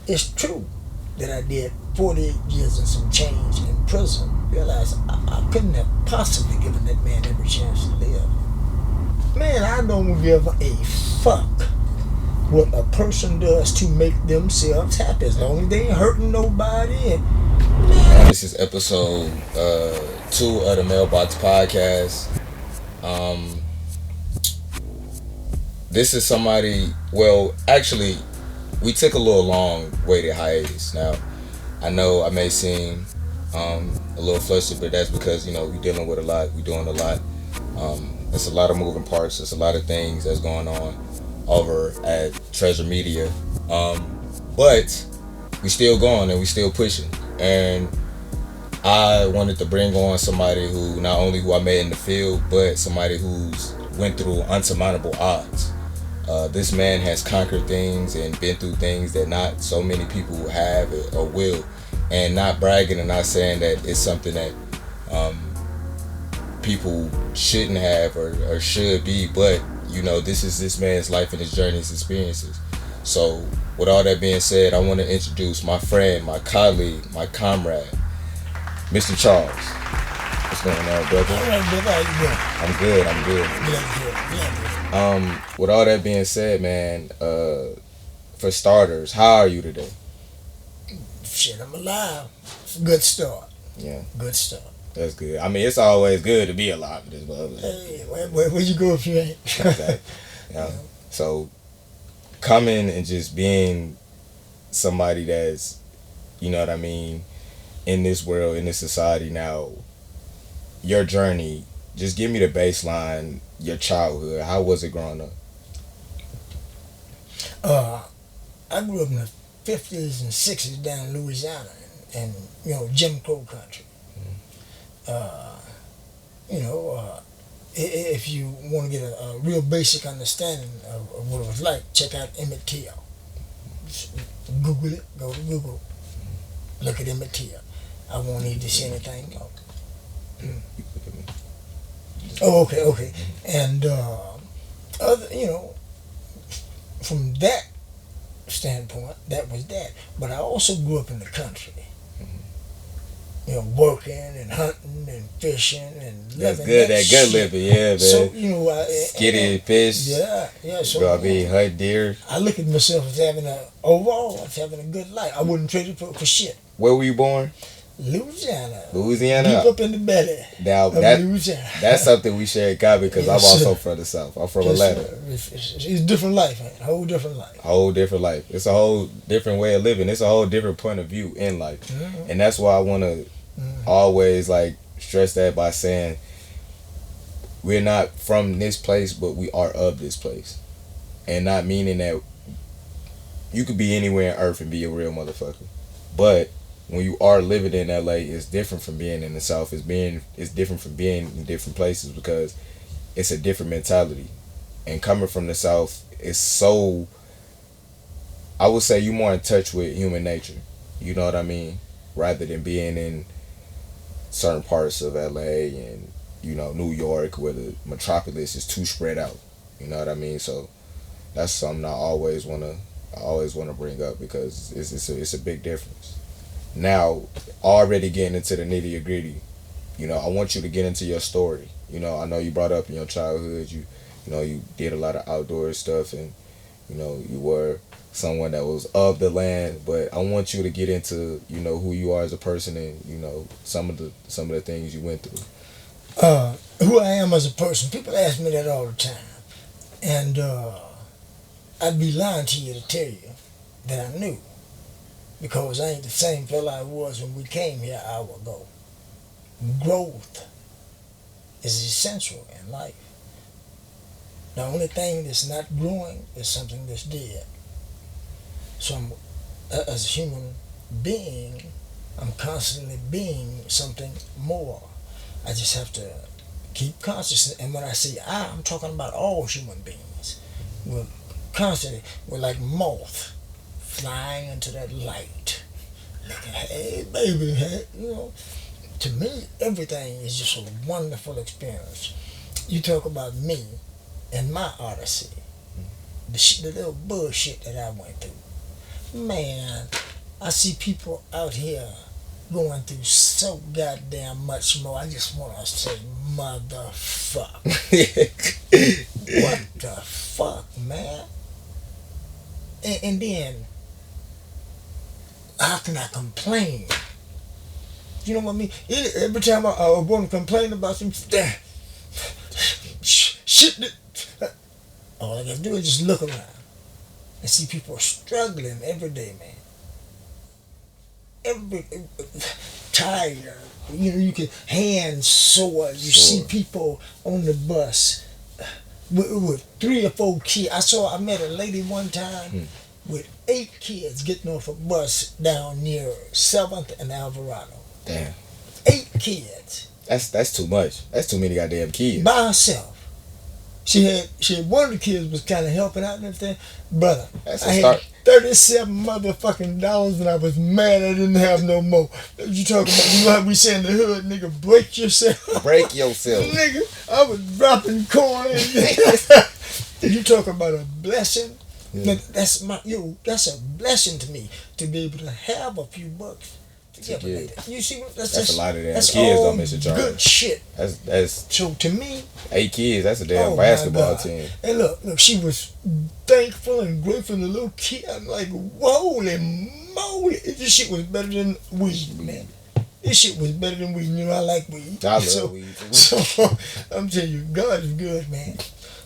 it's true that I did 48 years and some change in prison. Realized I couldn't have possibly given that man every chance to live. Man, I don't give a fuck what a person does to make themselves happy as long as they ain't hurting nobody. This is episode 2 of the Maelbox podcast. This is somebody, well, actually, we took a little long weighted hiatus. Now, I know I may seem a little flustered, but that's because, we're dealing with a lot, we're doing a lot. There's a lot of moving parts, there's a lot of things that's going on over at Treasure Media. But we still going and we still pushing. And I wanted to bring on somebody who, not only who I met in the field, but somebody who's went through unsurmountable odds. This man has conquered things and been through things that not so many people have or will. And not bragging and not saying that it's something that people shouldn't have or should be, but this is this man's life and his journey, his experiences. So with all that being said, I want to introduce my friend, my colleague, my comrade, Mr. Charles. What's going on, brother? All right, brother, how you doing? I'm good. Glad. With all that being said, man, for starters, how are you today? Shit, I'm alive. Good start. Yeah. Good start. That's good. I mean, it's always good to be alive. Hey, where you go if you ain't? Okay. Yeah. So, coming and just being somebody that's, you know what I mean, in this world, in this society now, your journey, just give me the baseline, your childhood. How was it growing up? I grew up in the 50s and 60s down in Louisiana and Jim Crow country. If you want to get a real basic understanding of what it was like, check out Emmett Till. Google it. Go to Google. Look at Emmett Till. I won't need to see anything else. Oh, okay. And from that standpoint, that was that. But I also grew up in the country. Working and hunting and fishing and living. That's good living, yeah, man. So, skitty fish. Yeah. So, hunt deer. I look at myself as having a good life. I wouldn't trade it for shit. Where were you born? Louisiana. Deep up in the belly. Now, Louisiana. That's something we share in common because I'm also from the South. I'm from Atlanta. It's a different life, man. A whole different life. It's a whole different way of living. It's a whole different point of view in life. Mm-hmm. And that's why I want to always stress that by saying we're not from this place, but we are of this place. And not meaning that you could be anywhere on earth and be a real motherfucker. But when you are living in LA, it's different from being in the South. It's different from being in different places because it's a different mentality. And coming from the South is so, I would say you're more in touch with human nature. You know what I mean? Rather than being in certain parts of LA and, New York where the metropolis is too spread out. You know what I mean? So that's something I always wanna bring up because it's a big difference. Now, already getting into the nitty gritty, I want you to get into your story. I know you brought up in your childhood, you did a lot of outdoor stuff and, you were someone that was of the land, but I want you to get into, who you are as a person and, some of the things you went through. Who I am as a person, people ask me that all the time. And I'd be lying to you to tell you that I knew. Because I ain't the same fella I was when we came here an hour ago. Growth is essential in life. The only thing that's not growing is something that's dead. So as a human being, I'm constantly being something more. I just have to keep conscious. And when I say I'm talking about all human beings. We're like moth flying into that light. Looking, hey baby, hey, to me, everything is just a wonderful experience. You talk about me and my odyssey, the little bullshit that I went through. Man, I see people out here going through so goddamn much more. I just want to say, motherfucker. What the fuck, man? And then, how can I complain? You know what I mean? Every time I want to complain about some shit that all I gotta do is just look around and see people struggling every day, man. Tired. You know, you can hand sore. You see people on the bus with 3 or 4 kids. I met a lady one time with 8 kids getting off a bus down near 7th and Alvarado. Damn. 8 kids. That's too much. That's too many goddamn kids. By herself. She had one of the kids was kind of helping out and everything. Brother, That's I a had start. $37 motherfucking dollars and I was mad I didn't have no more. You talking about, you know how we say in the hood, nigga, break yourself. Break yourself. Nigga, I was dropping coin. You talk about a blessing. Yeah. That's a blessing to me to be able to have a few bucks to give a lady. You see, that's a lot of damn that's kids, all though, Mr.Charles. good shit. That's So to me, 8 kids. That's a damn oh basketball my God. team. And look, she was thankful and grateful. The little kid, I'm like, holy moly! This shit was better than weed, man. This shit was better than weed. You know, I like weed. I love weed. So I'm telling you, God is good, man.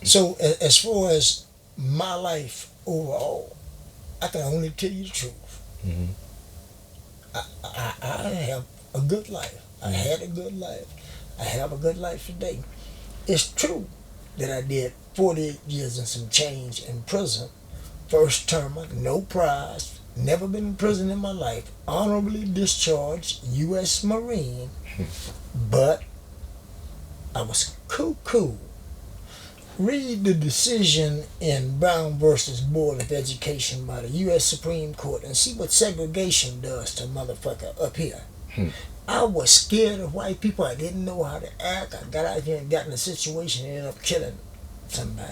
So as far as my life overall, I can only tell you the truth. Mm-hmm. I have a good life. I had a good life. I have a good life today. It's true that I did 48 years and some change in prison. First termer, no prize, never been in prison in my life, honorably discharged, U.S. Marine, but I was cool. Read the decision in Brown versus Board of Education by the U.S. Supreme Court and see what segregation does to a motherfucker up here. I was scared of white people. I didn't know how to act. I got out here and got in a situation and ended up killing somebody.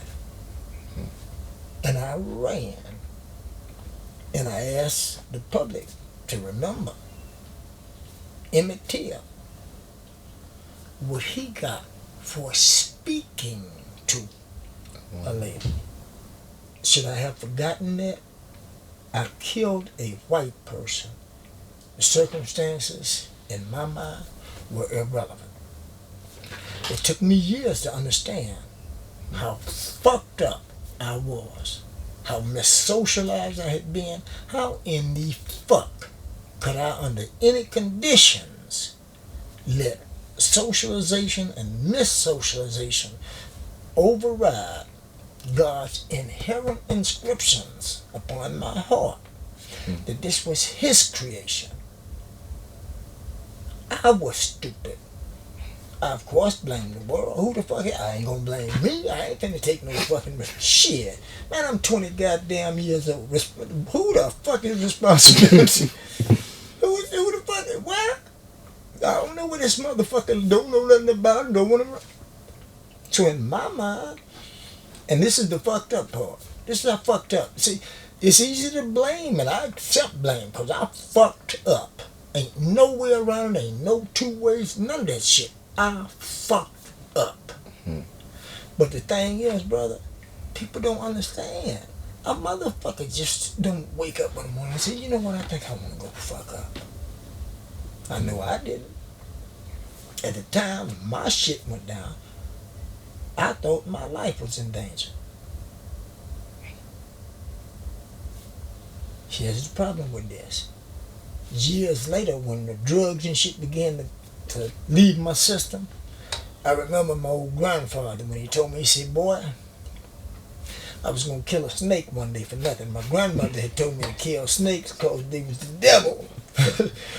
And I ran. And I asked the public to remember Emmett Till, what he got for speaking to a lady. Should I have forgotten that? I killed a white person. The circumstances, in my mind, were irrelevant. It took me years to understand how fucked up I was, how missocialized I had been, how in the fuck could I, under any conditions, let socialization and missocialization override God's inherent inscriptions upon my heart that this was His creation. I was stupid. I, of course, blame the world. Who the fuck? I ain't gonna blame me. I ain't finna take no fucking shit. Man, I'm 20 goddamn years old. Who the fuck is responsibility? Who the fuck? What? I don't know what this motherfucker don't know nothing about. Don't want to. So in my mind, and this is the fucked up part. This is how fucked up. See, it's easy to blame, and I accept blame because I fucked up. Ain't no way around it. Ain't no 2 ways. None of that shit. I fucked up. But the thing is, brother, people don't understand. A motherfucker just don't wake up one morning and say, you know what, I think I want to go fuck up. I know I didn't. At the time my shit went down, I thought my life was in danger. Here's the problem with this. Years later, when the drugs and shit began to leave my system, I remember my old grandfather when he told me, he said, boy, I was going to kill a snake one day for nothing. My grandmother had told me to kill snakes because they was the devil.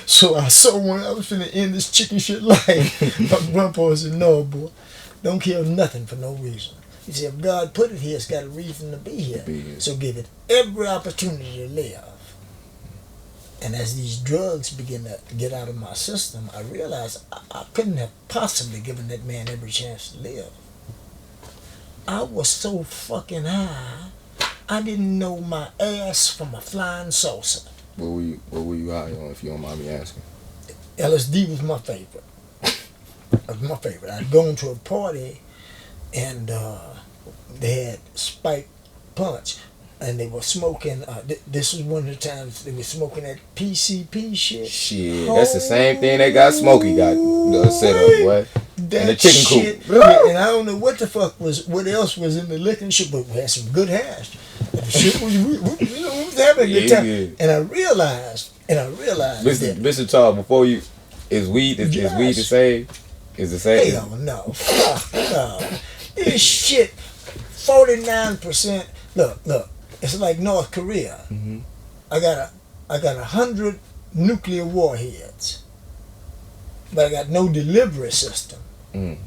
So I saw when I was finna end this chicken shit life. My grandpa said, no, boy, don't kill nothing for no reason. He said, if God put it here, it's got a reason to be here. So give it every opportunity to live. And as these drugs began to get out of my system, I realized I couldn't have possibly given that man every chance to live. I was so fucking high I didn't know my ass from a flying saucer. What were you high on, if you don't mind me asking? LSD was my favorite. I'd gone to a party and they had spiked punch and they were smoking. This was one of the times they were smoking that PCP shit. Shit, that's the same thing that got Smokey got set up, boy. That and the chicken shit, coop. And I don't know what else was in the liquor and shit, but we had some good hash. And the shit was, we was having a good time. Yeah. And I realized Mr.Charles, before you, is weed the same? Is the same? Hell no. Fuck no. This shit, 49%. Look. It's like North Korea. Mm-hmm. I got 100 nuclear warheads, but I got no delivery system. Mm.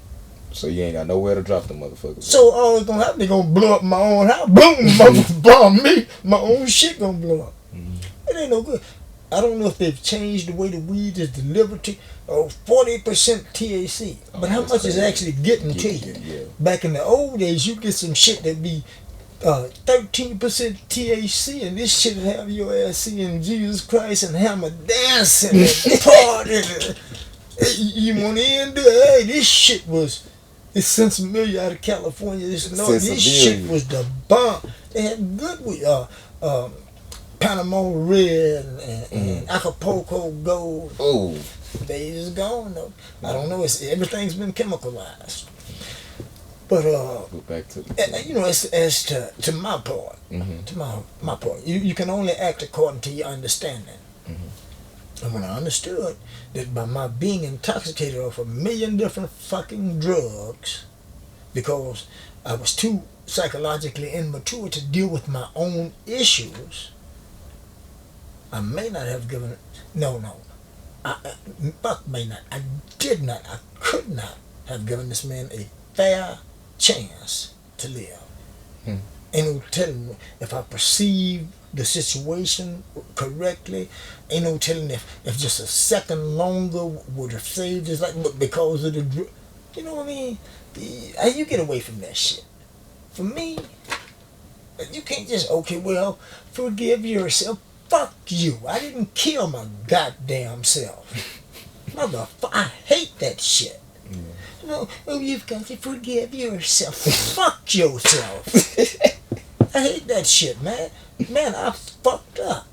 So you ain't got nowhere to drop them motherfuckers. So all it's gonna happen, they gonna blow up my own house. Boom, bomb me. My own shit gonna blow up. Mm-hmm. It ain't no good. I don't know if they've changed the way the weed is delivered to. 40% THC, but how much is actually getting to you? Yeah. Back in the old days, you get some shit that be 13% THC, and this shit have your ass seeing Jesus Christ and hammer dancing and partying. You want to end it? Hey, this shit was. It's Sensimilia out of California. This shit was the bomb. They had good weed. Panama Red and Acapulco Gold. Oh. They is gone though. I don't know. Everything's been chemicalized. But go back to as to my part, mm-hmm. to my part, you can only act according to your understanding. Mm-hmm. And when I understood that by my being intoxicated off 1 million different fucking drugs, because I was too psychologically immature to deal with my own issues, I may not have given. No. I did not. I could not have given this man a fair chance to live. Ain't no telling if I perceive the situation correctly. Ain't no telling if just a second longer would have saved his life, but because of the, you know what I mean? You get away from that shit. For me, you can't just forgive yourself. Fuck you. I didn't kill my goddamn self. Motherfucker, I hate that shit. Yeah. You've got to forgive yourself. Fuck yourself. I hate that shit, man. Man, I fucked up.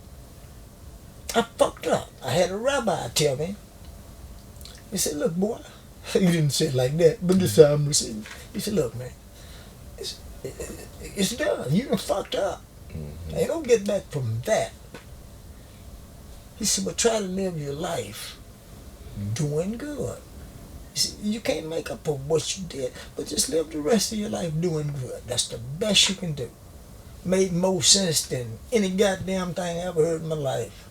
I had a rabbi tell me. He said, look, boy. He didn't say it like that, but this time he said, look, man. It's done. You done fucked up. Mm-hmm. Ain't no get back from that. He said, but try to live your life doing good. He said, you can't make up for what you did, but just live the rest of your life doing good. That's the best you can do. Made more sense than any goddamn thing I ever heard in my life.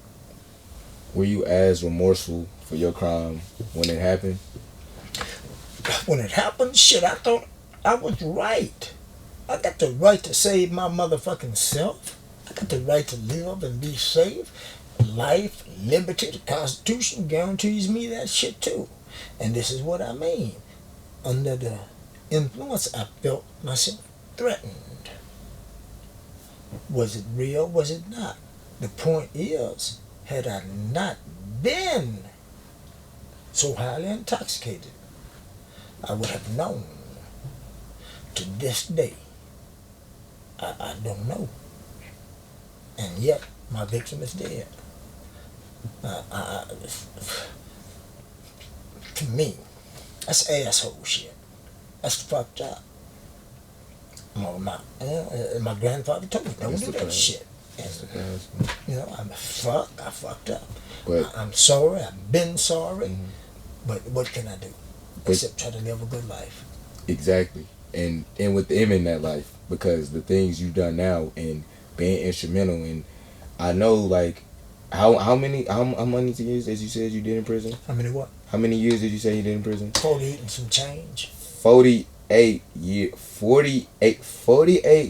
Were you as remorseful for your crime when it happened? When it happened, shit, I thought I was right. I got the right to save my motherfucking self. I got the right to live and be safe. Life, liberty, the Constitution guarantees me that shit too. And this is what I mean. Under the influence, I felt myself threatened. Was it real? Was it not? The point is, had I not been so highly intoxicated, I would have known. To this day, I don't know. And yet, my victim is dead. To me, that's asshole shit. That's fucked up. My grandfather told me, don't do that shit. And, I fucked up. But I'm sorry. I've been sorry. Mm-hmm. But what can I do? Except try to live a good life. Exactly. And with them in that life, because the things you've done now and being instrumental in, I know, like, how many years, as you said, you did in prison? How many what? How many years did you say you did in prison? 48 and some change. 48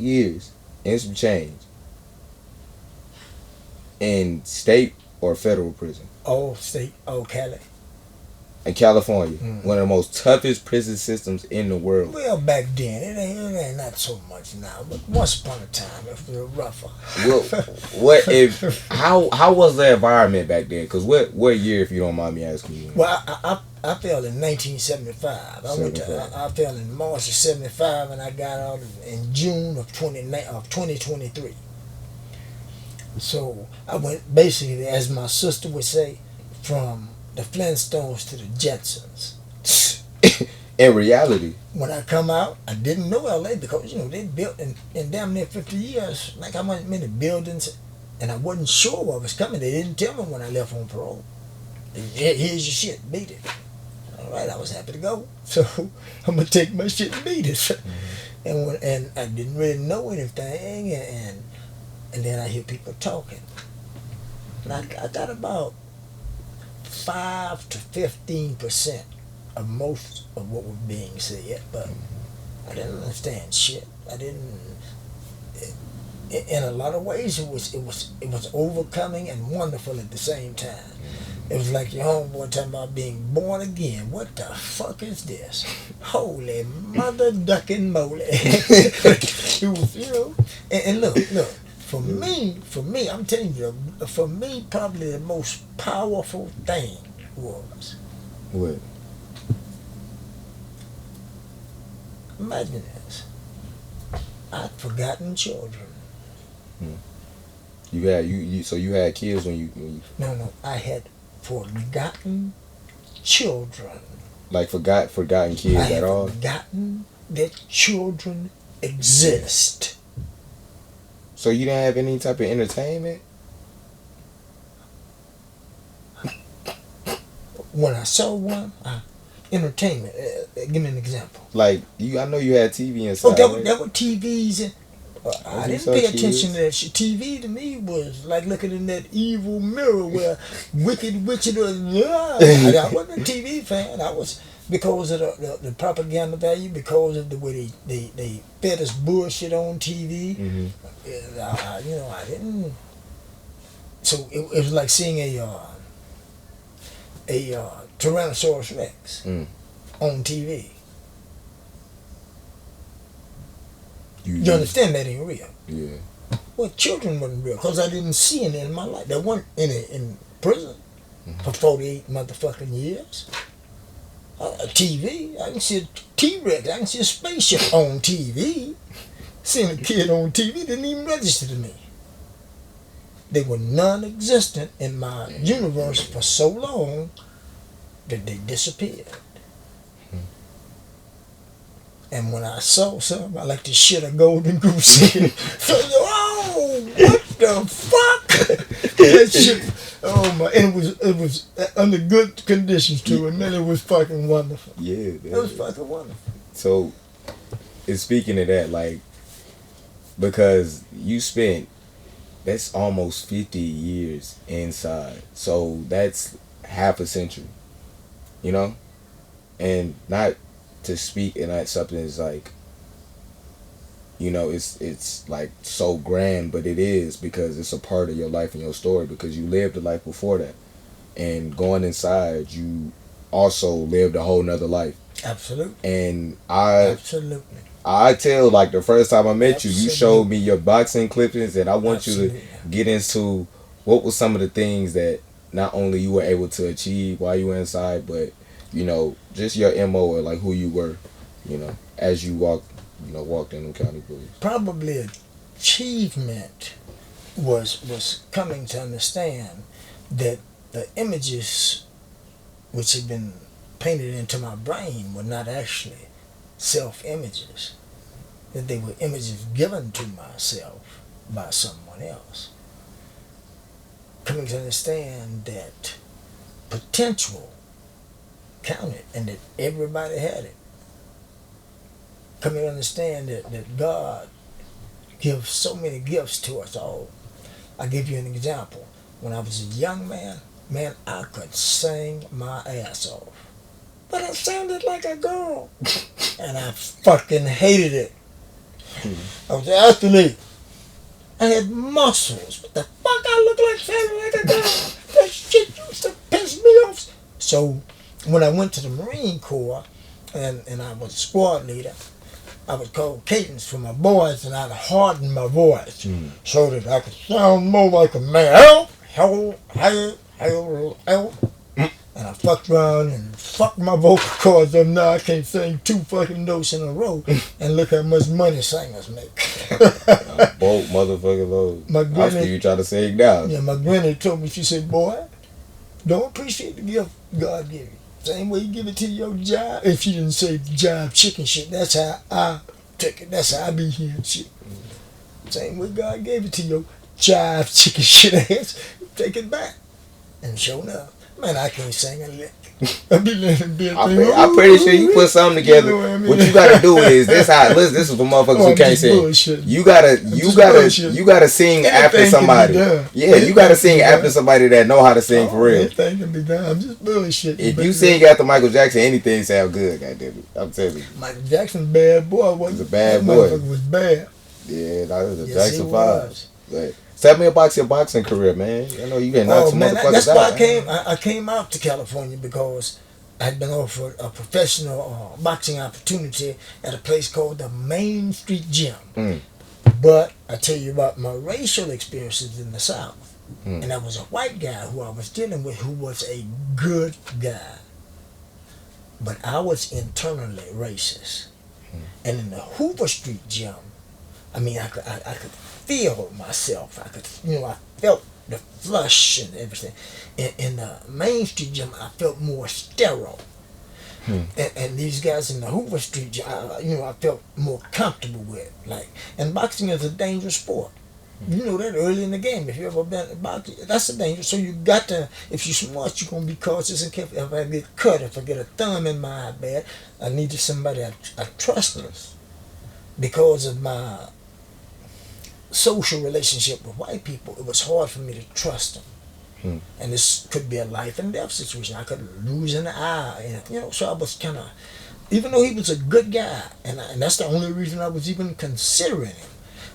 years and some change. In state or federal prison? Oh, state. Oh, Cali. In California, one of the most toughest prison systems in the world. Well, back then, it ain't not so much now, but once upon a time, it was a little rougher. Well, how was the environment back then? Because what year, if you don't mind me asking you? Well, I fell in 1975. I fell in March of 75, and I got out in June of 2023. So I went basically, as my sister would say, from the Flintstones to the Jetsons. In reality, when I come out, I didn't know LA because they built in damn near 50 years. Like how many buildings, and I wasn't sure what was coming. They didn't tell me when I left on parole. Here's your shit, beat it. All right, I was happy to go, so I'm gonna take my shit and beat it. And I didn't really know anything, and then I hear people talking. And I got about 5 to 15% of most of what was being said, but I didn't understand shit. I didn't. In a lot of ways, it was overcoming and wonderful at the same time. It was like your homeboy talking about being born again. What the fuck is this? Holy mother ducking moly! It was, and look. For me, I'm telling you, for me, probably the most powerful thing was. What? Imagine this. I'd forgotten children. So you had kids when you. No, I had forgotten children. Like forgotten kids at all? I had forgotten that children exist. So you didn't have any type of entertainment? When I saw one, entertainment. Give me an example. Like I know you had TV inside. There were TVs. And, I didn't pay attention to that shit. TV to me was like looking in that evil mirror where wicked witches. I wasn't a TV fan. I was because of the propaganda value, because of the way they fed us bullshit on TV. Mm-hmm. I didn't. So it was like seeing a Tyrannosaurus Rex on TV. You understand that ain't real? Yeah. Well, children wasn't real because I didn't see any in my life. There weren't any in prison for 48 motherfucking years. TV, I can see a T-Rex, I can see a spaceship on TV. Seeing a kid on TV didn't even register to me. They were non-existent in my universe for so long that they disappeared. And when I saw something, I like to shit a golden goose egg. So, what the fuck? That shit, oh my, and it was under good conditions too, and then it was fucking wonderful. Yeah, it was fucking wonderful. So, and speaking of that, like, because you spent, that's almost 50 years inside, so that's half a century, and not to speak and not something is like, it's like so grand, but it is because it's a part of your life and your story because you lived a life before that, and going inside you also lived a whole nother life. Absolutely. And absolutely. I tell, like, the first time I met you, you showed me your boxing clippings, and I want you to get into what was some of the things that not only you were able to achieve while you were inside, but just your MO or like who you were, as you walked in them county police. Probably achievement was coming to understand that the images which had been painted into my brain were not actually self-images, that they were images given to myself by someone else. Coming to understand that potential counted and that everybody had it. Coming to understand that God gives so many gifts to us all. I'll give you an example. When I was a young man, I could sing my ass off. But I sounded like a girl. And I fucking hated it. I was an athlete. I had muscles. What the fuck I look like sounding like a girl? That shit used to piss me off. So when I went to the Marine Corps, and I was a squad leader, I would call cadence for my boys, and I'd harden my voice so that I could sound more like a man. Help. And I fucked around and fucked my vocal cords up. Now I can't sing 2 fucking notes in a row. And look how much money singers make. Bolt motherfucking load. My granny, after you try to sing down. Yeah, my granny told me, she said, boy, don't appreciate the gift God gave you. Same way you give it to your job. If you didn't say job chicken shit, that's how I took it. That's how I be hearing shit. Same way God gave it to your job chicken shit ass. Take it back. And sure enough, man, I can't sing a lick. I be letting I'm pretty sure you put something together. You know what you gotta do is this is for motherfuckers who can't sing. Bullshit. You gotta sing after somebody. Yeah, you gotta sing after somebody that know how to sing for real. Anything can be done. I'm just bullshit. If you sing after Michael Jackson, anything sound good. Goddamn it, I'm telling you. Michael Jackson, bad boy. He's a bad boy. Motherfucker was bad. Yeah, that was a Jackson 5. Like, tell me about your boxing career, man. I know you been knocked some motherfuckers out. That's why I came out to California, because I had been offered a professional boxing opportunity at a place called the Main Street Gym. But I tell you about my racial experiences in the South. And that was a white guy who I was dealing with who was a good guy. But I was internally racist. And in the Hoover Street Gym, I mean, I could feel myself. I felt the flush and everything. In the Main Street Gym, I felt more sterile. And these guys in the Hoover Street Gym, I felt more comfortable with. And boxing is a dangerous sport. You know that early in the game. If you ever been boxing, that's a danger. So you got to, if you're smart, you're gonna be cautious and careful. If I get cut, if I get a thumb in my eye bad, I needed somebody I trusted. Because of my social relationship with white people, it was hard for me to trust them. And this could be a life and death situation. I could lose an eye, and, so I was kind of, even though he was a good guy, and that's the only reason I was even considering him.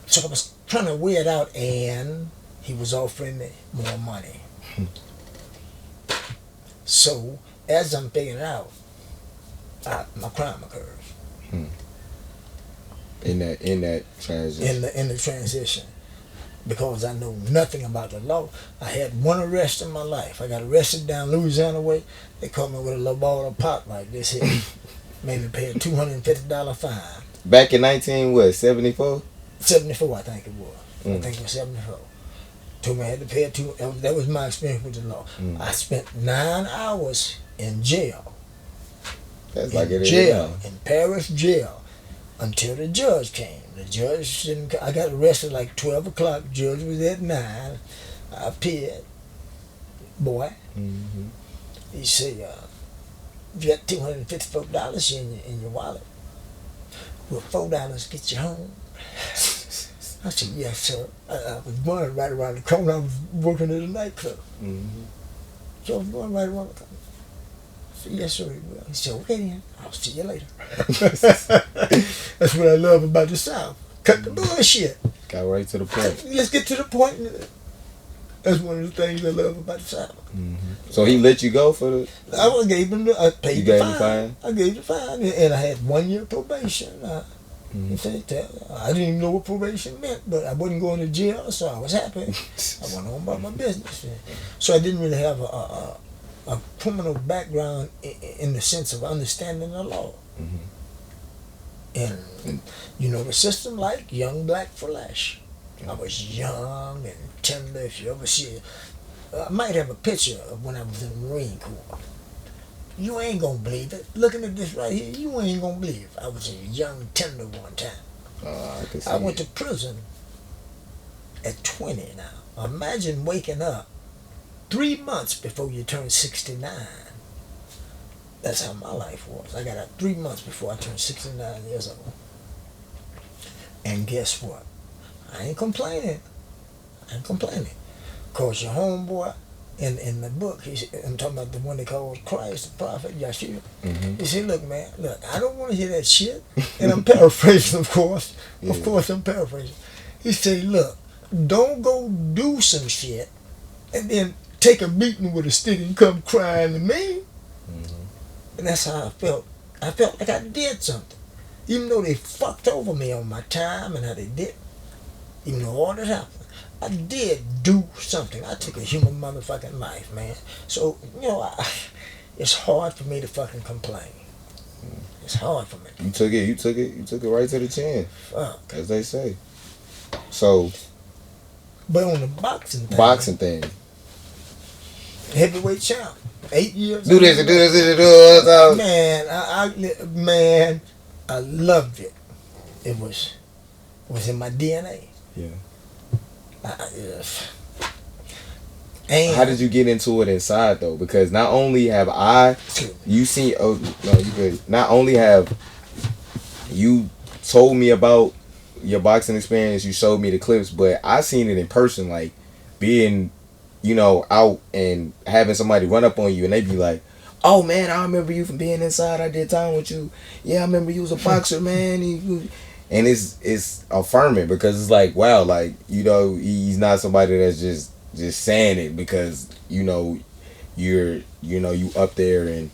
So I was trying to weigh it out, and he was offering me more money. So as I'm figuring it out, my crime occurs. In that transition. In the transition. Because I know nothing about the law. I had one arrest in my life. I got arrested down Louisiana way. They caught me with a little bottle of pop like this here. Made me pay a $250 fine. Back in 1974? 74, I think it was. I think it was 74. Told me I had to pay that was my experience with the law. I spent 9 hours in jail. That's like it is now. In Paris jail. Until the judge came. The judge didn't. I got arrested like 12 o'clock. Judge was at 9. I appeared. Boy. He said, you got $254 in your wallet. Will $4 get you home? I said, yes, sir. I was going right around the corner. I was working at a nightclub. So I was going right around the corner. I said, yes, sir, he will. He said, okay, then. I'll see you later. That's what I love about the South. Cut the bullshit. Got right to the point. Let's get to the point. That's one of the things I love about the South. So he let you go for the... I gave him I paid you the gave fine. Him fine? I gave the fine. And I had 1 year probation. I didn't even know what probation meant, but I wasn't going to jail, so I was happy. I went on about my business. So I didn't really have a criminal background in the sense of understanding the law. And the system like young black flesh. I was young and tender. If you ever see it, I might have a picture of when I was in the Marine Corps. You ain't gonna believe it. Looking at this right here, you ain't gonna believe it. I was a young tender one time. I went to prison at 20 now. Imagine waking up 3 months before you turn 69. That's how my life was. I got out 3 months before I turned 69 years old. And guess what? I ain't complaining. Because your homeboy in the book, I'm talking about the one they call Christ, the prophet, Yeshua. He said, look, man, I don't want to hear that shit. And I'm paraphrasing, of course. Of course, I'm paraphrasing. He said, look, don't go do some shit and then take a beating with a stick and come crying to me. And that's how I felt. I felt like I did something. Even though they fucked over me on my time and how they did, even though all that happened, I did do something. I took a human motherfucking life, man. So, it's hard for me to fucking complain. It's hard for me. You took it right to the chin. Fuck. As they say. So. But on the boxing thing. Heavyweight champ. 8 years. Do this. Man, I loved it. It was in my DNA. Yeah. And how did you get into it inside though? Because not only have not only have you told me about your boxing experience, you showed me the clips, but I seen it in person, like being, out and having somebody run up on you and they be like, "Oh man, I remember you from being inside. I did time with you. Yeah, I remember you was a boxer, man." And it's affirming because it's like, wow, like, he's not somebody that's just saying it because, you up there and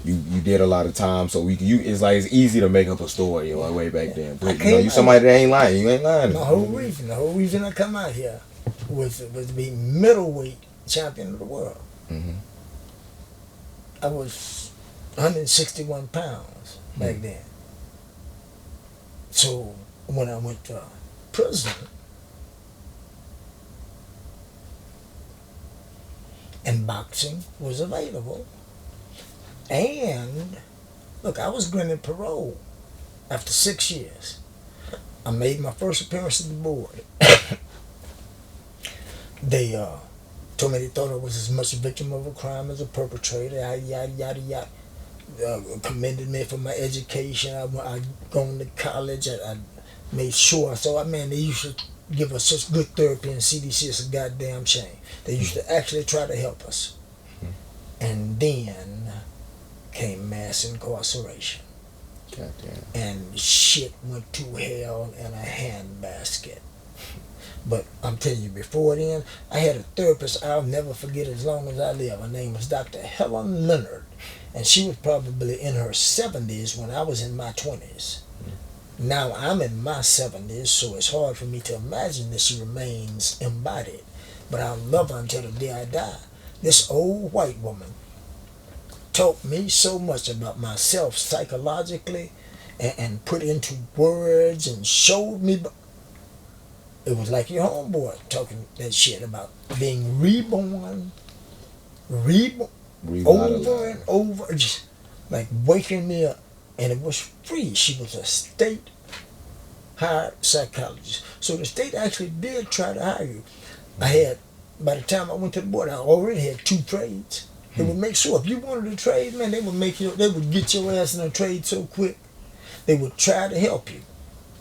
you did a lot of time. So it's like, it's easy to make up a story way back then. But you somebody that ain't lying. You ain't lying. The whole reason I come out here was to be middleweight champion of the world. Mm-hmm. I was 161 pounds back then. So when I went to prison, and boxing was available, and look, I was granted parole after 6 years. I made my first appearance at the board. They told me they thought I was as much a victim of a crime as a perpetrator. Yada yada yada. Commended me for my education. I gone to college. I made sure. So they used to give us such good therapy in CDC. It's a goddamn shame. They used to actually try to help us. And then came mass incarceration. Goddamn. And shit went to hell in a handbasket. But I'm telling you, before then, I had a therapist I'll never forget as long as I live. Her name was Dr. Helen Leonard. And she was probably in her 70s when I was in my 20s. Now I'm in my 70s, so it's hard for me to imagine that she remains embodied. But I'll love her until the day I die. This old white woman taught me so much about myself psychologically and put into words and showed me. It was like your homeboy talking that shit about being reborn over and over, just like waking me up. And it was free. She was a state hired psychologist. So the state actually did try to hire you. By the time I went to the board, I already had 2 trades. They would make sure if you wanted a trade, man, they would get your ass in a trade so quick. They would try to help you.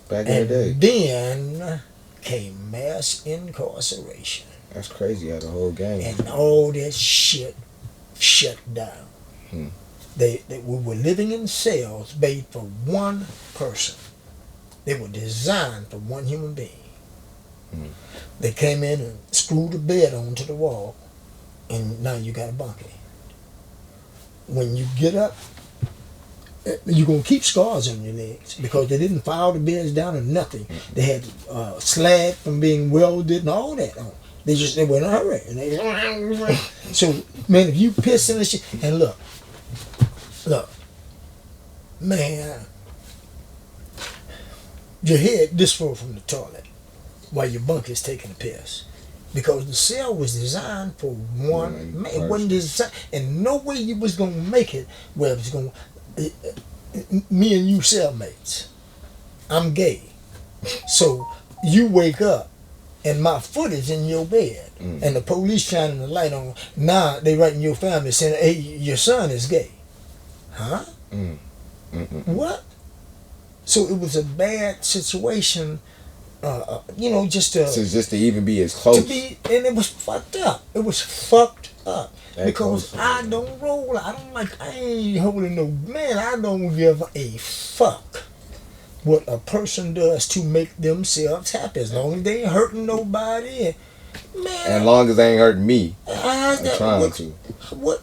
Back in the day. Then came mass incarceration. That's crazy how the whole game. And all that shit shut down. We were living in cells made for one person. They were designed for one human being. They came in and screwed a bed onto the wall, and now you got a bunkie. When you get up, you're going to keep scars on your legs because they didn't file the beds down or nothing. They had slag from being welded and all that on. They were in a hurry. And so, man, if you piss in the shit, and look, man, your head this far from the toilet while your bunkie's taking a piss. Because the cell was designed for one man. It wasn't designed, and no way you was going to make it where it was going to, me and you cellmates. I'm gay. So you wake up and my foot is in your bed and the police shining the light on. Now they writing your family saying, hey, your son is gay. Huh? What? So it was a bad situation. Just to even be as close. And it was fucked up. It was fucked up. Because I don't roll. I ain't holding no, man, I don't give a fuck what a person does to make themselves happy. As long as they ain't hurting nobody. Man. As long as they ain't hurting me. I'm trying to. What?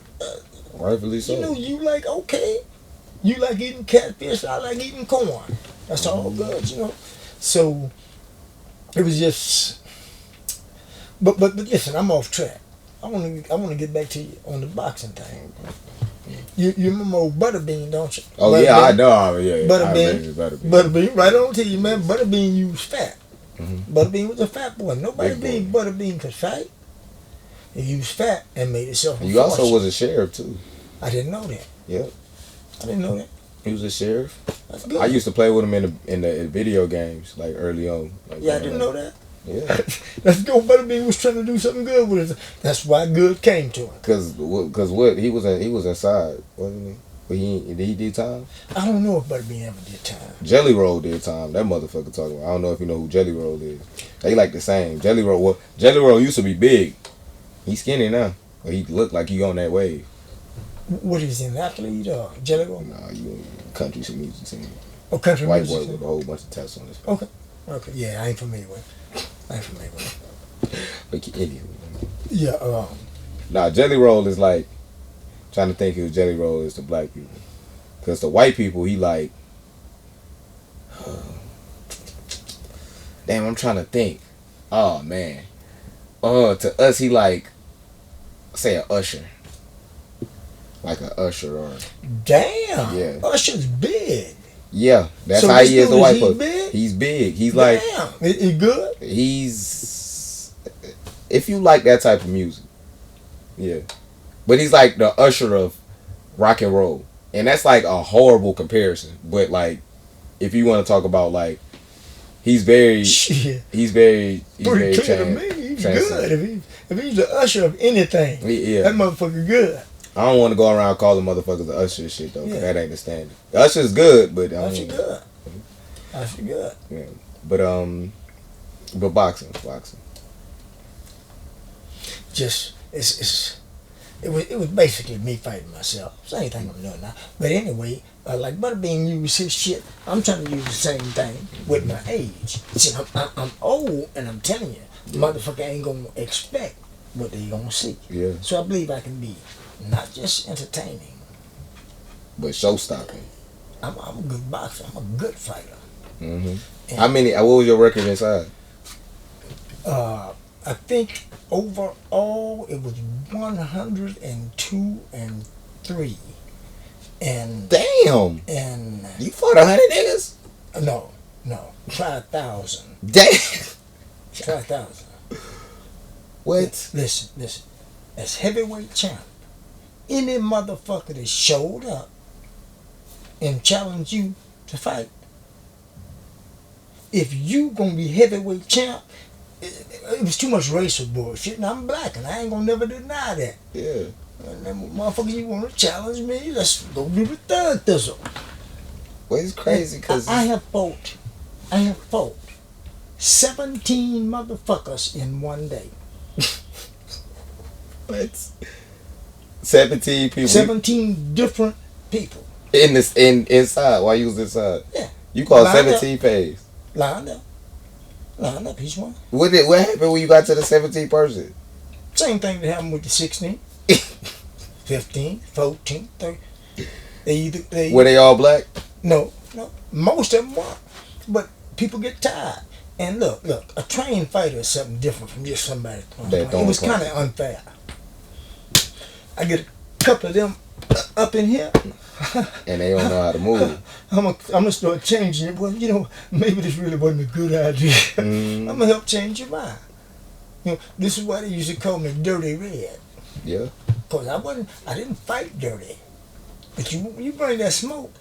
Rightfully so. You like, okay. You like eating catfish, I like eating corn. That's all good, you know. So it was just. But listen, I'm off track. I wanna get back to you on the boxing thing. You remember old Butterbean, don't you? Oh Butterbean. yeah, I know. Yeah, Butterbean, right on to you, man. Butterbean used fat. Mm-hmm. Butterbean was a fat boy. Nobody believed Butterbean could fight. He used fat and made himself. You also was a sheriff too. I didn't know that. Yep. I didn't know that. He was a sheriff. That's good. I used to play with him in the video games like early on. Like, yeah, I didn't know that. Yeah. Let's go. Butterbean was trying to do something good with it. That's why good came to him. Cause what he was inside, wasn't he? But he did time. I don't know if Butterbean ever did time. Jelly Roll did time. That motherfucker talking about. I don't know if you know who Jelly Roll is. They like the same. Jelly Roll. Well, Jelly Roll used to be big. He's skinny now. But he looked like he on that wave. What is he, an athlete or Jelly Roll? Nah, you country music singer. Oh, country white music. White boy with a whole bunch of tats on his face. Okay. Yeah, I ain't familiar with him. But anyway. Yeah. Nah, Jelly Roll is like trying to think who Jelly Roll is to black people. Cause the white people, he like. Damn, I'm trying to think. Oh man. To us, he like, say a usher. Like a usher or. Damn. Yeah. Usher's big. Yeah, that's so how he is. The white person. Big? He's big. He's Damn. like. He good. He's. If you like that type of music, yeah, but he's like the usher of rock and roll, and that's like a horrible comparison. But like, if you want to talk about like, he's very. Shit. He's very Pretty clear to me. He's good. If he's the usher of anything, yeah, that motherfucker good. I don't want to go around calling motherfuckers the usher and shit though, cause that ain't the standard. The usher's good, but Usher good. Usher good. Yeah, but boxing. Just it was basically me fighting myself. Same thing I'm doing now. But anyway, like Butterbean used his shit, I'm trying to use the same thing with my age. See, I'm old, and I'm telling you, motherfucker ain't gonna expect what they gonna see. Yeah. So I believe I can be not just entertaining, but show stopping. I'm a good boxer. I'm a good fighter. Mm-hmm. How many? What was your record inside? I think overall it was 102-3. And damn. And you fought 100 niggas? No. Try 1,000. Damn. Try 1,000. What? Listen. As heavyweight champ, any motherfucker that showed up and challenged you to fight, if you gonna be heavyweight champ, it was too much racial bullshit, and I'm black, and I ain't gonna never deny that. Yeah. And then, motherfucker, you wanna challenge me? Let's go do the third thistle. Well, it's crazy because I have fought 17 motherfuckers in one day. What? 17 people. 17 different people. Inside. Why you was inside? Yeah. You called 17 pays. Lined up each one. What happened when you got to the 17th person? Same thing that happened with the 16, 15, 14, 13. Were they all black? No. Most of them were. But people get tired. And look, a trained fighter is something different from just somebody throwing. It was kind of unfair. I get a couple of them up in here. And they don't know how to move. I'm gonna start changing it. Well, maybe this really wasn't a good idea. I'm gonna help change your mind. This is why they used to call me Dirty Red. Yeah. Cause I didn't fight dirty. But you bring that smoke,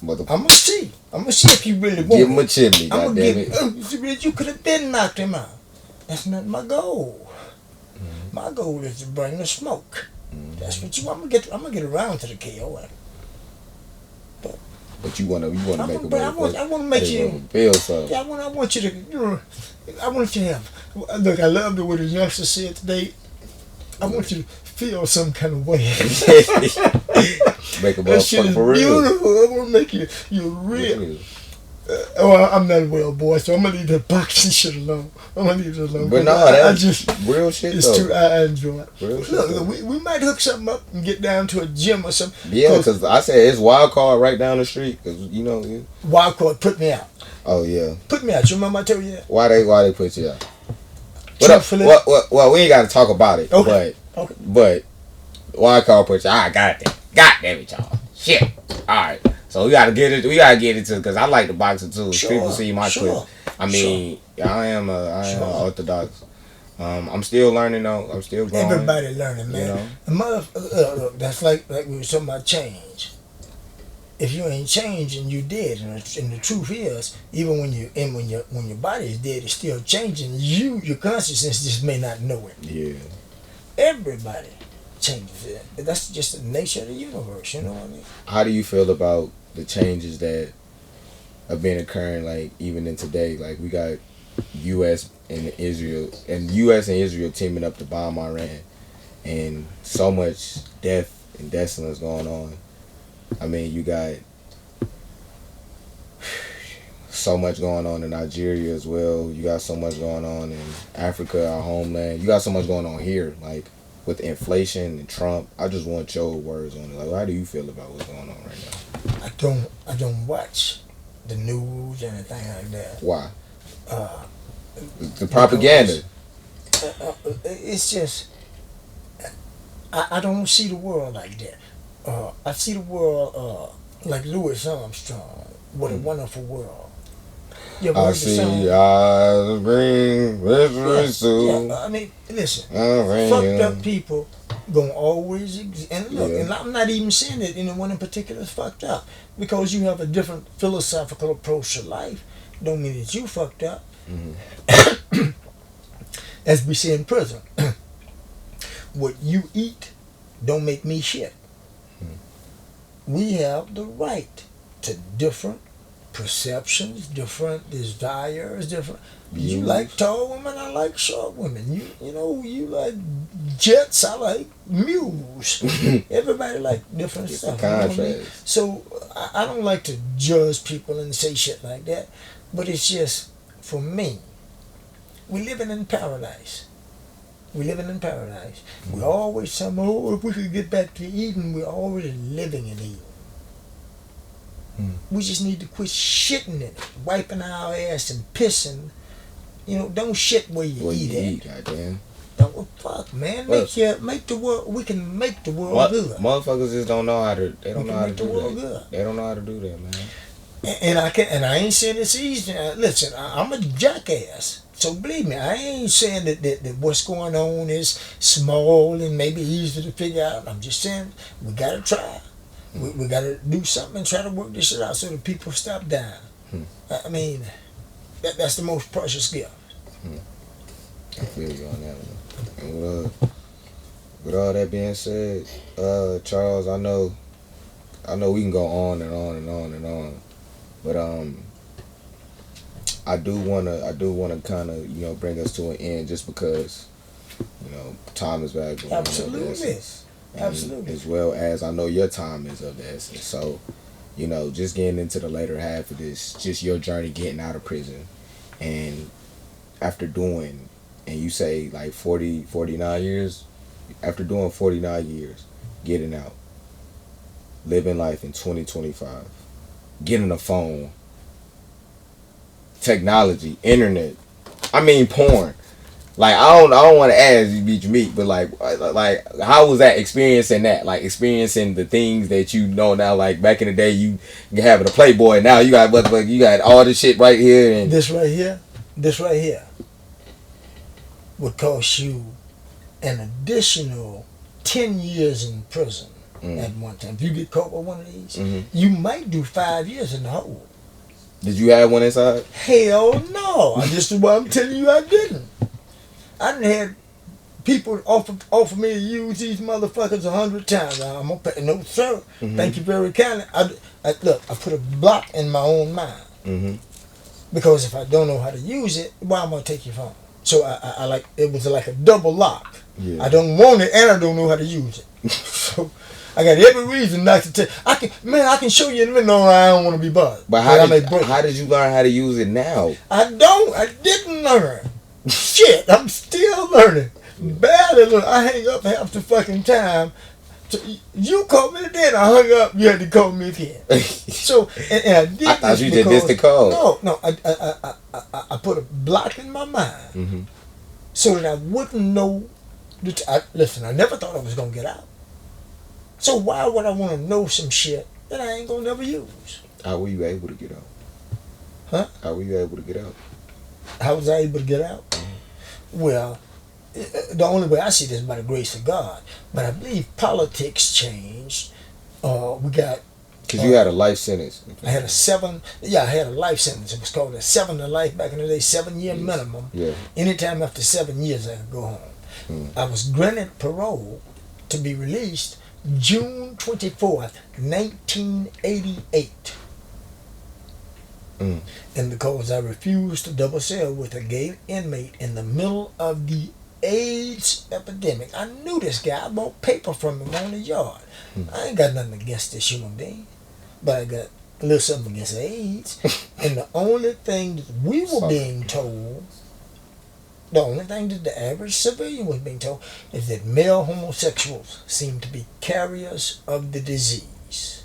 I'm gonna see if you really want. Give him a chimney, goddammit. You could have been knocked him out. That's not my goal. Mm-hmm. My goal is to bring the smoke. Mm-hmm. That's what you want. I'm gonna get around to the KO. But you wanna make a I want to make you feel something. Yeah, I want you to I want you to have. Look, I love the way the youngster said today. I want you to feel some kind of way. Make a motherfucker for real. Beautiful. I want to make you real. Well, I'm not a well boy, so I'm gonna leave the boxing shit alone. I'm gonna leave it alone. But no, that's just real shit. It's though. too. I enjoy it. Real shit. Look, we might hook something up and get down to a gym or something. Yeah, because I said it's Wild Card right down the street. Cause you know. Wild Card put me out. Oh yeah. Put me out. You remember I told you that? Why they put you out? Well, we ain't got to talk about it. Okay. But Wild Card put you. I got that. God damn it, y'all. Shit. All right. So we gotta get it. We gotta get into because I like the boxing too. Sure, People see my clips. I mean, I am orthodox. I'm still learning though. I'm still growing. Everybody learning, man. You know? That's like we were talking about change. If you ain't changing, you dead. And the truth is, even when your body is dead, it's still changing. Your consciousness just may not know it. Yeah. Everybody changes it. That's just the nature of the universe. You know what I mean? How do you feel about the changes that have been occurring, like even in today? Like we got U.S. and Israel teaming up to bomb Iran, and so much death and desolence going on. I mean, you got so much going on in Nigeria as well. You got so much going on in Africa, our homeland. You got so much going on here, like with inflation and Trump. I just want your words on it. Like, how do you feel about what's going on right now? I don't watch the news and anything like that. Why? The propaganda. It's just I don't see the world like that. I see the world like Louis Armstrong. What a wonderful world. You ever I heard the see song? eyes green, Yeah, I mean, listen, fucked up people gonna always exist. And look, and I'm not even saying that anyone in particular is fucked up, because you have a different philosophical approach to life. Don't mean that you fucked up. Mm-hmm. As we say in prison, what you eat don't make me shit. We have the right to different perceptions, different desires, different. You like tall women, I like short women. You like jets, I like mules. Everybody like different stuff. You know what I mean? So I don't like to judge people and say shit like that, but it's just, for me, we living in paradise. We always say, oh, if we could get back to Eden, we're already living in Eden. We just need to quit shitting in it, wiping our ass and pissing. Don't shit where you eat at. Goddamn. Don't fuck, man. Make the world. We can make the world good. Motherfuckers just don't know how to. They don't know how to do that. Good. They don't know how to do that, man. And I ain't saying it's easy. Listen, I'm a jackass. So believe me, I ain't saying that what's going on is small and maybe easy to figure out. I'm just saying we gotta try. We gotta do something and try to work this shit out so that people stop dying. I mean, that's the most precious gift. I feel you on that one. And with all that being said, Charles, I know we can go on and on and on and on, but I do wanna kind of bring us to an end, just because time is valuable. Absolutely. Absolutely. As well as I know your time is of the essence. So, just getting into the later half of this, just your journey getting out of prison, and after doing, and you say like 49 years, after doing 49 years, getting out, living life in 2025, getting a phone, technology, internet, porn. Like, I don't want to ask you beat your meat, but like how was that experiencing that? Like, experiencing the things that now. Like, back in the day, you having a Playboy. Now you got all this shit right here. And this right here would cost you an additional 10 years in prison at one time. If you get caught with one of these, you might do 5 years in the hole. Did you have one inside? Hell no! This is why I'm telling you I didn't. I done had people offer me to use these motherfuckers 100 times. I'm gonna pay. No, sir. Thank you very kindly. I put a block in my own mind. Because if I don't know how to use it, why am I gonna take your phone? So I like, it was like a double lock. Yeah. I don't want it and I don't know how to use it. So I got every reason not to tell. I can show you in a minute. No, I don't want to be bothered. But how did you learn how to use it now? I didn't learn. Shit, I'm still learning. Barely learning. I hang up half the fucking time. You called me then. I hung up. You had to call me again. So, and I did. I thought you just missed the call. No. I put a block in my mind so that I wouldn't know. Listen, I never thought I was gonna get out. So why would I want to know some shit that I ain't gonna never use? How were you able to get out? Huh? How were you able to get out? How was I able to get out? Well, the only way I see this is by the grace of God. But I believe politics changed. We got... Because you had a life sentence. I had a life sentence. It was called a 7 to life back in the day, 7-year minimum. Yeah. Anytime after 7 years, I could go home. I was granted parole to be released June 24th, 1988. And because I refused to double cell with a gay inmate in the middle of the AIDS epidemic. I knew this guy. I bought paper from him on the yard. I ain't got nothing against this human being, but I got a little something against AIDS. And the only thing that we were being told, the only thing that the average civilian was being told, is that male homosexuals seem to be carriers of the disease.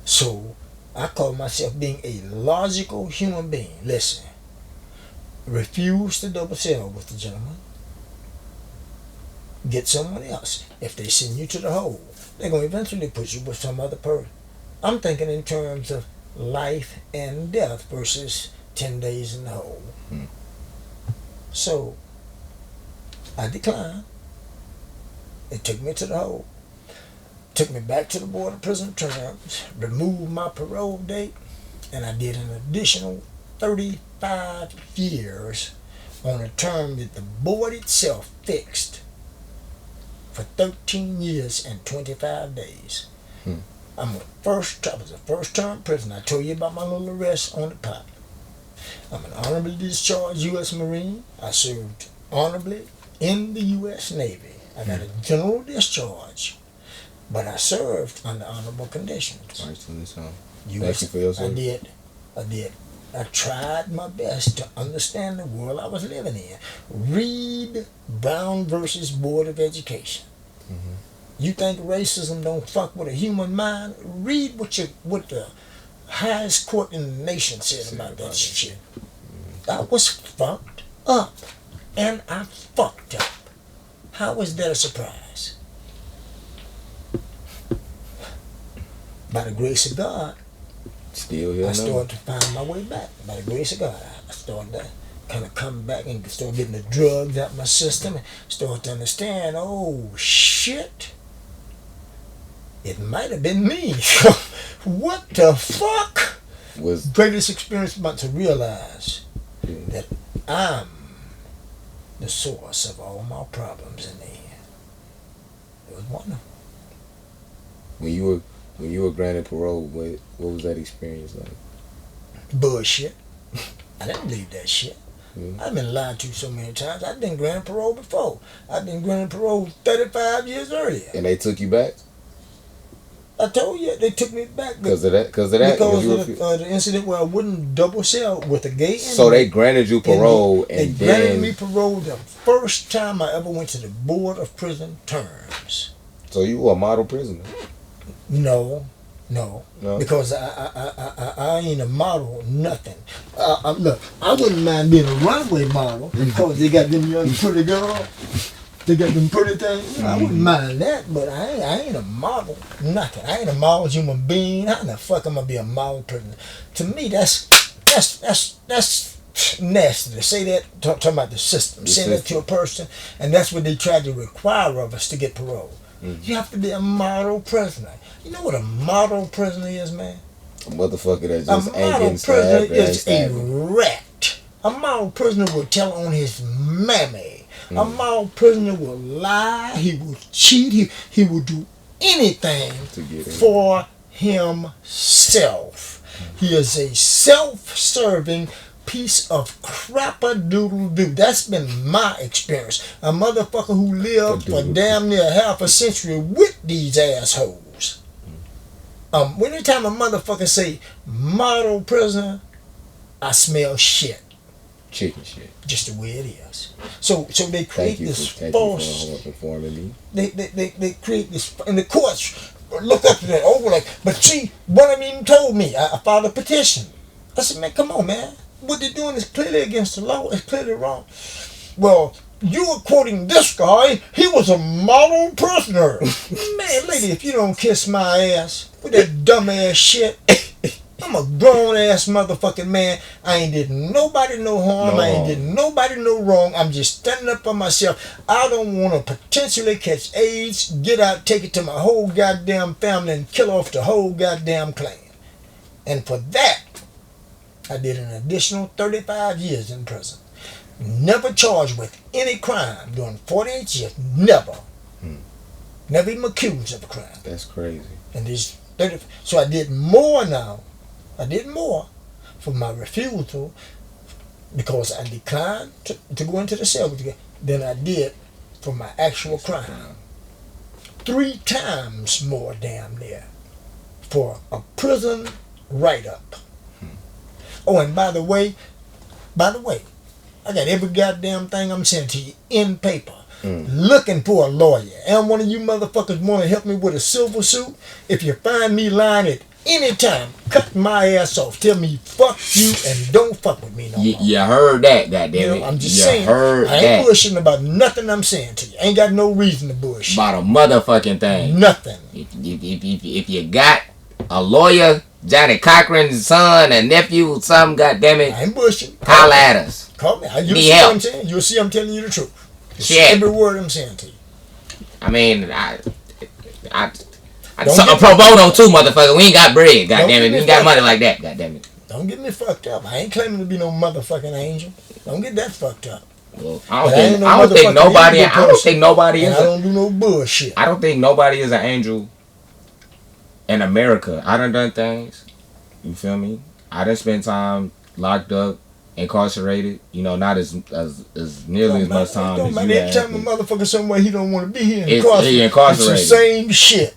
So I call myself being a logical human being. Listen, refuse to double cell with the gentleman. Get someone else. If they send you to the hole, they're going to eventually put you with some other person. I'm thinking in terms of life and death versus 10 days in the hole. So I declined. It took me to the hole. Took me back to the Board of Prison Terms, removed my parole date, and I did an additional 35 years on a term that the board itself fixed for 13 years and 25 days. I was a first-term prisoner. I told you about my little arrest on the pot. I'm an honorably discharged U.S. Marine. I served honorably in the U.S. Navy. I got a general discharge. But I served under honorable conditions. Thank you US, for your service. I did. I tried my best to understand the world I was living in. Read Brown versus Board of Education. You think racism don't fuck with a human mind? Read what the highest court in the nation said about that shit. I was fucked up. And I fucked up. How was that a surprise? By the grace of God, still here I now. started to find my way back. By the grace of God, I started to kind of come back and start getting the drugs out of my system and start to understand, oh shit, it might have been me. What the fuck? Was greatest experience about to realize that I'm the source of all my problems in the end. It was wonderful. When you were granted parole, what was that experience like? Bullshit. I didn't believe that shit. I've been lied to so many times. I've been granted parole before. I've been granted parole 35 years earlier. And they took you back? I told you they took me back because of that. Because of the incident where I wouldn't double cell with a gay inmate. So they granted you parole, and they granted me parole the first time I ever went to the Board of Prison Terms. So you were a model prisoner? No. Because I ain't a model, nothing. Look, I wouldn't mind being a runway model because they got them young pretty girls. They got them pretty things. I wouldn't mind that, but I ain't a model, nothing. I ain't a model human being. How in the fuck am I be a model prisoner? To me, that's nasty to say that. Talking about the system, saying that to a person, and that's what they tried to require of us to get parole. You have to be a model prisoner. You know what a model prisoner is, man? A motherfucker that just ain't getting stabbed. A model prisoner is a stabbed. rat. A model prisoner will tell on his mammy. A model prisoner will lie. He will cheat. He will do anything for himself. He is a self-serving, piece of crap-a-doodle-doo. That's been my experience. A motherfucker who lived for damn near half a century with these assholes. Anytime a motherfucker say model prisoner, I smell shit. Chicken shit. Just the way it is. So they create this false. They create this, and the courts look up to that. Oh, like, but see, one of them even told me. I filed a petition. I said, man, come on, man. What they're doing is clearly against the law. It's clearly wrong. Well, you were quoting this guy. He was a model prisoner. Man, lady, if you don't kiss my ass with that dumb ass shit. I'm a grown ass motherfucking man. I ain't did nobody no harm. I ain't did nobody no wrong. I'm just standing up for myself. I don't want to potentially catch AIDS, get out, take it to my whole goddamn family, and kill off the whole goddamn clan. And for that, I did an additional 35 years in prison. Never charged with any crime during 48 years. Never. Never even accused of a crime. That's crazy. And these 30. So I did more now. I did more for my refusal because I declined to go into the cell than I did for my actual crime. 3 times more damn near for a prison write-up. Oh, and by the way, I got every goddamn thing I'm sending to you in paper. Looking for a lawyer. And one of you motherfuckers want to help me with a silver suit? If you find me lying at any time, cut my ass off. Tell me fuck you and don't fuck with me no more. You heard that, goddammit. I'm just saying. I ain't bullshitting about nothing I'm saying to you. Ain't got no reason to bullshit. About a motherfucking thing. Nothing. If you got a lawyer, Johnny Cochran's son, a nephew, something, goddammit. I ain't bullshitting. Holla at us. Call me. You'll see what I'm saying. You'll see I'm telling you the truth. Shit. Every word I'm saying to you. I mean, a pro bono too, motherfucker. We ain't got bread, goddammit. We ain't got money like that, goddammit. Don't get me fucked up. I ain't claiming to be no motherfucking angel. Don't get that fucked up. Well, I don't think nobody is. I don't do no bullshit. I don't think nobody is an angel in America. I done things. You feel me? I done spent time locked up, incarcerated. You know, not as nearly as much time as you had. Every time a motherfucker somewhere he don't want to be here, incarcerated. It's the same shit.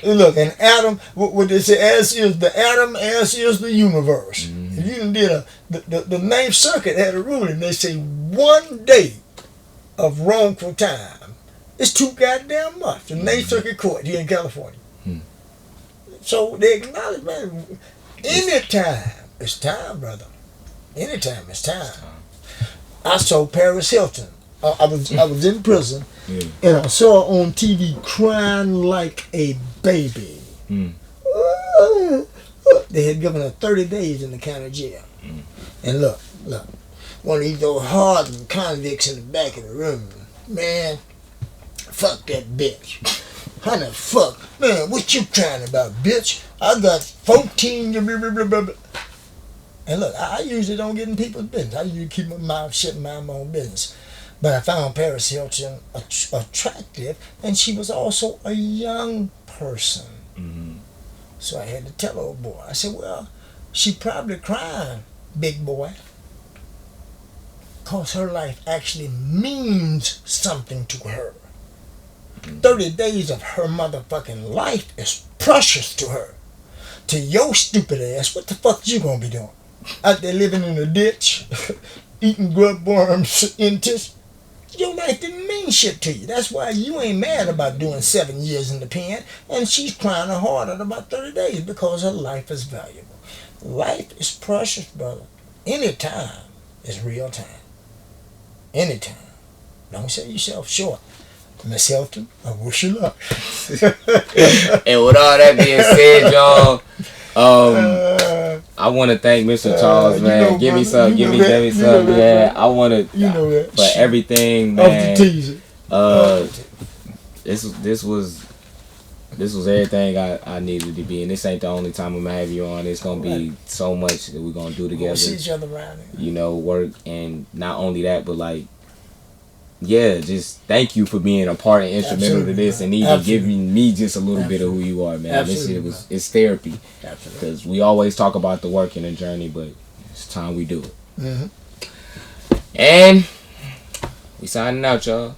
Look, and Adam, what they say, as is the atom, as is the universe. If you done did the Ninth Circuit had a ruling. They say 1 day of wrongful time is 2 goddamn months. The Ninth Circuit Court here in California. So they acknowledge, man, anytime it's time, brother. Anytime it's time. I saw Paris Hilton. I was in prison, and I saw her on TV crying like a baby. They had given her 30 days in the county jail. And look, one of these old hardened convicts in the back of the room. Man, fuck that bitch. Honey, fuck. Man, what you crying about, bitch? I got 14... And look, I usually don't get in people's business. I usually keep my mouth shut and mind my own business. But I found Paris Hilton attractive, and she was also a young person. So I had to tell old boy. I said, well, she probably crying, big boy, because her life actually means something to her. 30 days of her motherfucking life is precious to her. To your stupid ass, what the fuck you gonna be doing? Out there living in a ditch, eating grub worms, insects. Your life didn't mean shit to you. That's why you ain't mad about doing 7 years in the pen, and she's crying her heart out about 30 days because her life is valuable. Life is precious, brother. Any time is real time. Anytime. Don't sell yourself short. Miss Hilton, I wish you luck. And with all that being said, y'all, I want to thank Mr. Charles, man. Give me some, man. I want to, for everything, man. This was everything I needed to be, and this ain't the only time I'm gonna have you on. It's gonna be so much that we're gonna do together. We'll see each other around it. You know, work, and not only that, but like, yeah, just thank you for being a part and instrumental to this, and even giving me just a little bit of who you are, man. It's therapy. Because we always talk about the work and the journey, but it's time we do it. Mm-hmm. And we signing out, y'all.